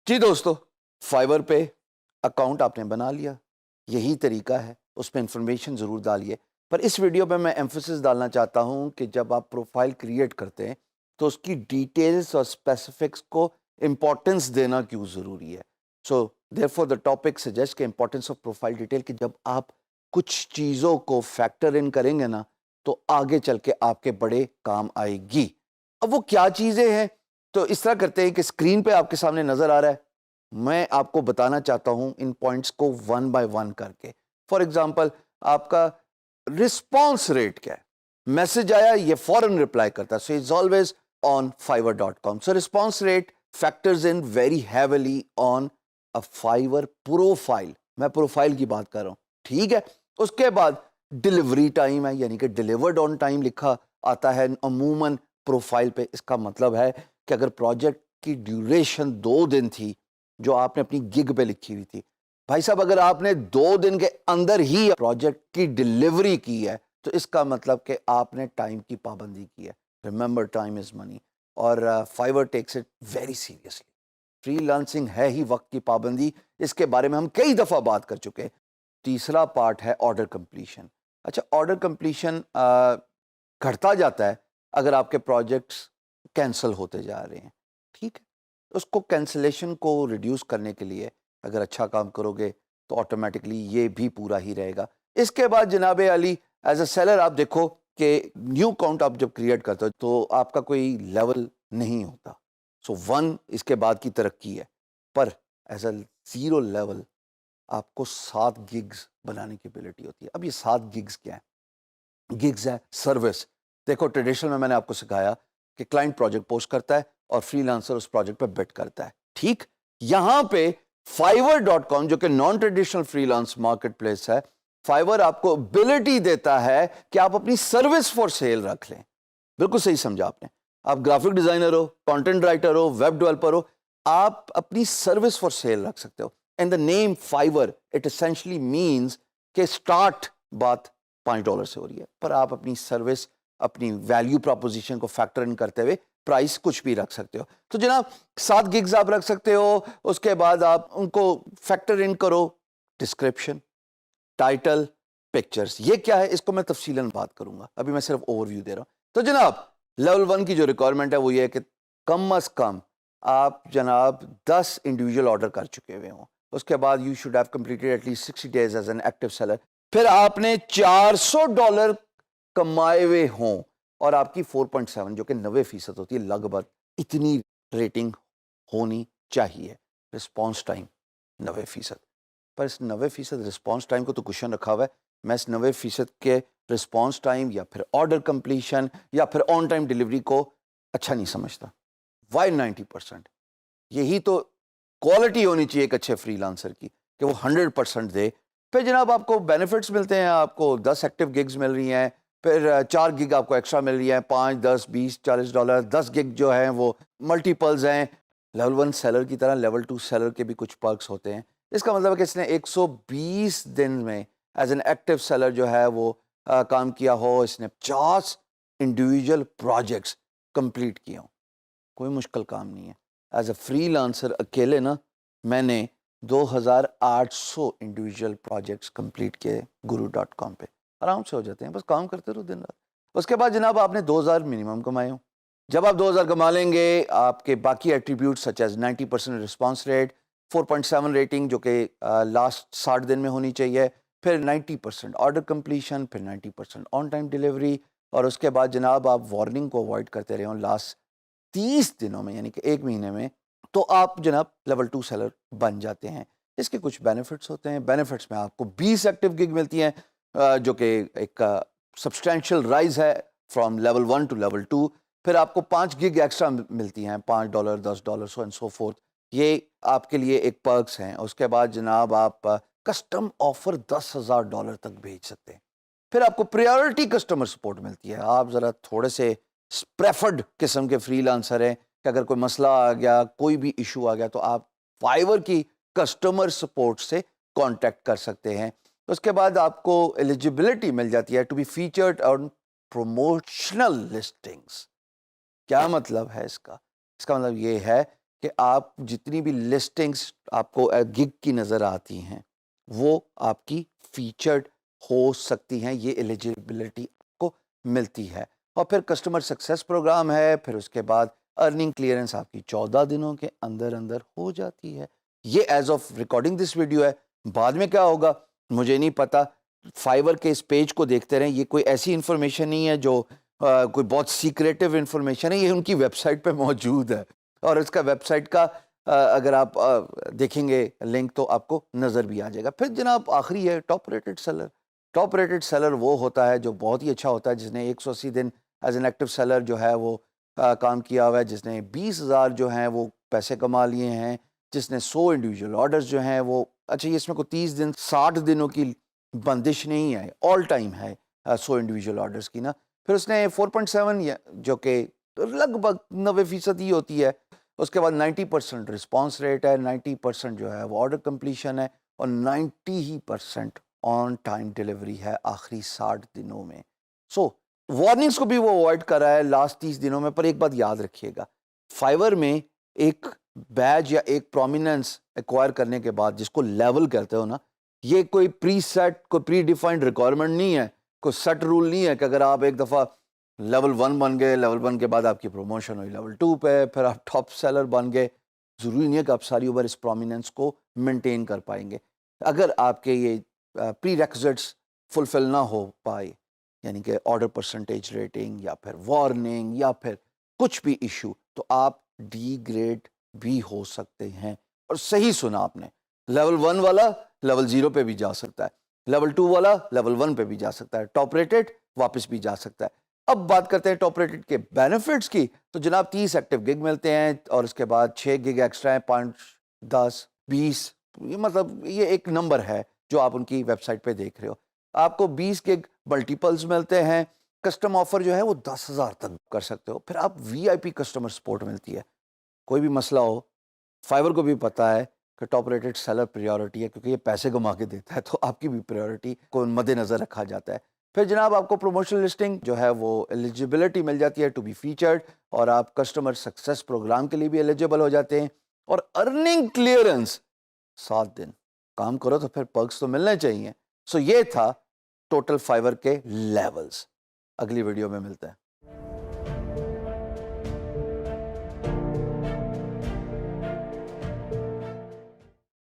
جی دوستو، فائور پہ اکاؤنٹ آپ نے بنا لیا، یہی طریقہ ہے، اس پہ انفارمیشن ضرور ڈالیے. پر اس ویڈیو پہ میں ایمفسس ڈالنا چاہتا ہوں کہ جب آپ پروفائل کریٹ کرتے ہیں تو اس کی ڈیٹیلز اور اسپیسیفکس کو امپورٹنس دینا کیوں ضروری ہے. سو دیر فور دا ٹاپک سجیسٹ کہ امپورٹنس آف پروفائل ڈیٹیل، کہ جب آپ کچھ چیزوں کو فیکٹر ان کریں گے نا تو آگے چل کے آپ کے بڑے کام آئے گی. اب وہ کیا چیزیں ہیں؟ تو اس طرح کرتے ہیں کہ اسکرین پہ آپ کے سامنے نظر آ رہا ہے، میں آپ کو بتانا چاہتا ہوں ان پوائنٹس کو ون بائی ون کر کے. فار ایگزامپل آپ کا رسپانس ریٹ کیا ہے؟ میسج آیا یہ فوراً رپلائی کرتا ہے، so it's always on fiverr.com. So response rate factors in very heavily on a Fiverr profile. میں پروفائل کی بات کر رہا ہوں، ٹھیک ہے. اس کے بعد ڈلیوری ٹائم ہے، یعنی کہ ڈلیورڈ آن ٹائم لکھا آتا ہے عموماً پروفائل پہ. اس کا مطلب ہے کہ اگر پروجیکٹ کی ڈیوریشن 2 دن تھی جو آپ نے اپنی گگ پہ لکھی ہوئی تھی، بھائی صاحب اگر آپ نے 2 دن کے اندر ہی پروجیکٹ کی ڈلیوری کی ہے تو اس کا مطلب کہ آپ نے ٹائم کی پابندی کی ہے. Remember time is money. اور Fiverr takes it very seriously. Freelancing ہے ہی وقت کی پابندی، اس کے بارے میں ہم کئی دفعہ بات کر چکے ہیں. تیسرا پارٹ ہے آرڈر کمپلیشن. اچھا، آرڈر کمپلیشن گھٹتا جاتا ہے اگر آپ کے پروجیکٹس کینسل ہوتے جا رہے ہیں، ٹھیک ہے. اس کو کینسلیشن کو ریڈیوس کرنے کے لیے اگر اچھا کام کرو گے تو آٹومیٹکلی یہ بھی پورا ہی رہے گا. اس کے بعد جناب علی ایز اے سیلر آپ دیکھو کہ نیو اکاؤنٹ آپ جب کریٹ کرتے ہو تو آپ کا کوئی لیول نہیں ہوتا. سو 1 اس کے بعد کی ترقی ہے، پر ایز اے 0 لیول آپ کو 7 گگز بنانے کی ابیلٹی ہوتی ہے. اب یہ 7 گگز کیا ہے؟ گگز ہے سروس. دیکھو ٹریڈیشنل میں نے آپ کو سکھایا کہ کلائنٹ پروجیکٹ پوسٹ کرتا ہے اور فری لانسر اس پروجیکٹ پہ بیٹ کرتا ہے، ٹھیک. یہاں پہ fiverr.com جو کہ naan traditional free lance market place ہے، فائور آپ کو ابیلٹی دیتا ہے کہ آپ اپنی سروس فار سیل رکھ لیں. بالکل صحیح سمجھا آپ نے. آپ گرافک ڈیزائنر ہو، کانٹینٹ رائٹر ہو، ویب ڈیولپر ہو، آپ اپنی سروس فار سیل رکھ سکتے ہو. And the name Fiverr it essentially means کہ اسٹارٹ بات $5 سے ہو رہی ہے، پر آپ اپنی سروس، اپنی ویلیو پراپوزیشن کو فیکٹر ان کرتے ہوئے پرائس کچھ بھی رکھ سکتے ہو. تو جناب 7 گگز آپ رکھ سکتے ہو. اس کے بعد آپ ان کو فیکٹر ان کرو. ڈسکرپشن، ٹائٹل، پکچرز، یہ کیا ہے اس کو میں تفصیلاً بات کروں گا، ابھی میں صرف اوور ویو دے رہا ہوں. تو جناب لیول 1 کی جو ریکوائرمنٹ ہے وہ یہ ہے کہ کم از کم آپ جناب 10 انڈیویجول آرڈر کر چکے ہوئے ہوں. اس کے بعد you should have completed at least 60 days as an active seller. پھر آپ نے $400 کمائے ہوئے ہوں اور آپ کی 4.7 جو کہ 90% ہوتی ہے لگ بھگ، اتنی ریٹنگ ہونی چاہیے. Response time 90%. پر اس 90% رسپانس ٹائم کو تو کوشچن رکھا ہوا ہے. میں اس 90% کے رسپانس ٹائم یا پھر آرڈر کمپلیشن یا پھر آن ٹائم ڈلیوری کو اچھا نہیں سمجھتا. وائی 90%؟ یہی تو کوالٹی ہونی چاہیے ایک اچھے فری لانسر کی کہ وہ 100% دے. پھر جناب آپ کو بینیفٹس ملتے ہیں، آپ کو 10 ایکٹیو گگز مل رہی ہیں، پھر 4 گگ آپ کو ایکسٹرا مل رہی ہیں، 5 10 20 $40. 10 گگ جو ہیں وہ ملٹیپلز ہیں. لیول 1 سیلر کی طرح لیول 2 سیلر کے بھی کچھ پرکس ہوتے ہیں. اس کا مطلب ہے کہ اس نے 120 دن میں ایز این ایکٹیو سیلر جو ہے وہ کام کیا ہو، اس نے 50 انڈیویجول پروجیکٹس کمپلیٹ کیے ہوں. کوئی مشکل کام نہیں ہے. ایز اے فری لانسر اکیلے نا میں نے 2800 انڈیویجول پروجیکٹس کمپلیٹ کیے guru.com پہ. آرام سے ہو جاتے ہیں، بس کام کرتے رہو دن رات. اس کے بعد جناب آپ نے 2000 منیمم کمائے ہوں. جب آپ 2000 کما لیں گے، آپ کے باقی attribute such as 90% response rate, 4.7 rating جو کہ لاسٹ 60 دن میں ہونی چاہیے، پھر 90% آرڈر کمپلیشن، پھر 90% آن ٹائم ڈلیوری. اور اس کے بعد جناب آپ وارننگ کو اوائڈ کرتے رہے ہوں لاسٹ 30 دنوں میں، یعنی کہ 1 مہینے میں، تو آپ جناب لیول 2 سیلر بن جاتے ہیں. اس کے کچھ بینیفٹس ہوتے ہیں. بینیفٹس میں آپ کو 20 ایکٹیو گگ ملتی ہیں جو کہ ایک سبسٹینشیل رائز ہے فرام لیول 1 ٹو لیول 2. پھر آپ کو 5 گگ ایکسٹرا ملتی ہیں، $5 $10 سو اینڈ سو فورتھ. یہ آپ کے لیے ایک پرکس ہیں. اس کے بعد جناب آپ کسٹم آفر $10,000 تک بھیج سکتے ہیں. پھر آپ کو پریورٹی کسٹمر سپورٹ ملتی ہے. آپ ذرا تھوڑے سے پریفرڈ قسم کے فری لانسر ہیں کہ اگر کوئی مسئلہ آ گیا، کوئی بھی ایشو آ گیا تو آپ فائور کی کسٹمر سپورٹ سے کانٹیکٹ کر سکتے ہیں. اس کے بعد آپ کو ایلیجیبلٹی مل جاتی ہے to be featured on promotional listings. کیا مطلب ہے اس کا؟ اس کا مطلب یہ ہے کہ آپ جتنی بھی لسٹنگز آپ کو گگ کی نظر آتی ہیں وہ آپ کی فیچرڈ ہو سکتی ہیں، یہ ایلیجیبلٹی کو ملتی ہے۔ اور پھر کسٹمر سکسیس پروگرام ہے، پھر اس کے بعد ارننگ کلیئرنس آپ کی 14 دنوں کے اندر اندر ہو جاتی ہے۔ یہ as of recording this video ہے، بعد میں کیا ہوگا مجھے نہیں پتا۔ فائیور کے اس پیج کو دیکھتے رہیں، یہ کوئی ایسی انفارمیشن نہیں ہے جو کوئی بہت سیکریٹو انفارمیشن ہے، یہ ان کی ویب سائٹ پہ موجود ہے، اور اس کا ویب سائٹ کا اگر آپ دیکھیں گے لنک تو آپ کو نظر بھی آ جائے گا۔ پھر جناب آخری ہے top rated seller. Top rated seller وہ ہوتا ہے جو بہت ہی اچھا ہوتا ہے، جس نے 180 دن ایز این ایکٹیو سیلر جو ہے وہ کام کیا ہوا ہے، جس نے 20,000 جو ہیں وہ پیسے کما لیے ہیں، جس نے 100 انڈیویجول آرڈرز جو ہیں وہ اچھا، یہ اس میں کوئی 30 دن 60 دنوں کی بندش نہیں ہے، آل ٹائم ہے 100 انڈیویجول آرڈرز کی نا۔ پھر اس نے 4.7 جو کہ لگ بھگ 90% ہی ہوتی ہے، اس کے بعد 90% رسپانس ریٹ ہے، 90% جو ہے وہ آرڈر کمپلیشن ہے، اور 90% آن ٹائم ڈیلیوری ہے آخری 60 دنوں میں۔ سو وارننگز کو بھی وہ اوائڈ کر رہا ہے لاسٹ 30 دنوں میں۔ پر ایک بات یاد رکھیے گا، فائیور میں ایک بیج یا ایک پرومیننس ایکوائر کرنے کے بعد جس کو لیول کہتے ہو نا، یہ کوئی پری سیٹ کوئی پری ڈیفائنڈ ریکوائرمنٹ نہیں ہے، کوئی سیٹ رول نہیں ہے کہ اگر آپ ایک دفعہ لیول 1 بن گئے، لیول 1 کے بعد آپ کی پروموشن ہوئی لیول 2 پہ، پھر آپ ٹاپ سیلر بن گئے، ضروری نہیں ہے کہ آپ ساری عمر اس پرومیننس کو مینٹین کر پائیں گے۔ اگر آپ کے یہ پری ریکوزٹس فلفل نہ ہو پائے، یعنی کہ آرڈر پرسنٹیج ریٹنگ یا پھر وارننگ یا پھر کچھ بھی ایشو، تو آپ ڈی گریڈ بھی ہو سکتے ہیں۔ اور صحیح سنا آپ نے، لیول 1 والا لیول 0 پہ بھی جا سکتا ہے، لیول 2 والا لیول 1 پہ بھی جا سکتا ہے، ٹاپ ریٹڈ واپس بھی جا سکتا ہے۔ اب بات کرتے ہیں ٹاپ ریٹڈ کے بینیفٹس کی، تو جناب 30 ایکٹیو گگ ملتے ہیں، اور اس کے بعد 6 گگ ایکسٹرا ہیں، 5 10 20، یہ مطلب یہ ایک نمبر ہے جو آپ ان کی ویب سائٹ پہ دیکھ رہے ہو۔ آپ کو 20 گگ ملٹیپلز ملتے ہیں، کسٹم آفر جو ہے وہ 10,000 تک کر سکتے ہو، پھر آپ وی آئی پی کسٹمر سپورٹ ملتی ہے، کوئی بھی مسئلہ ہو فائیور کو بھی پتا ہے کہ ٹاپ ریٹڈ سیلر پریورٹی ہے، کیونکہ یہ پیسے کما کے دیتا ہے، تو آپ کی بھی پریورٹی کو مد نظر رکھا جاتا ہے۔ پھر جناب آپ کو پروموشنل لسٹنگ جو ہے وہ ایلیجیبلٹی مل جاتی ہے ٹو بی فیچرڈ، اور آپ کسٹمر سکسیس پروگرام کے لیے بھی ایلیجیبل ہو جاتے ہیں، اور ارننگ کلیئرنس 7 دن کام کرو تو پھر پرکس تو ملنے چاہیے۔ سو یہ تھا ٹوٹل فائیور کے لیولز۔ اگلی ویڈیو میں ملتے ہیں۔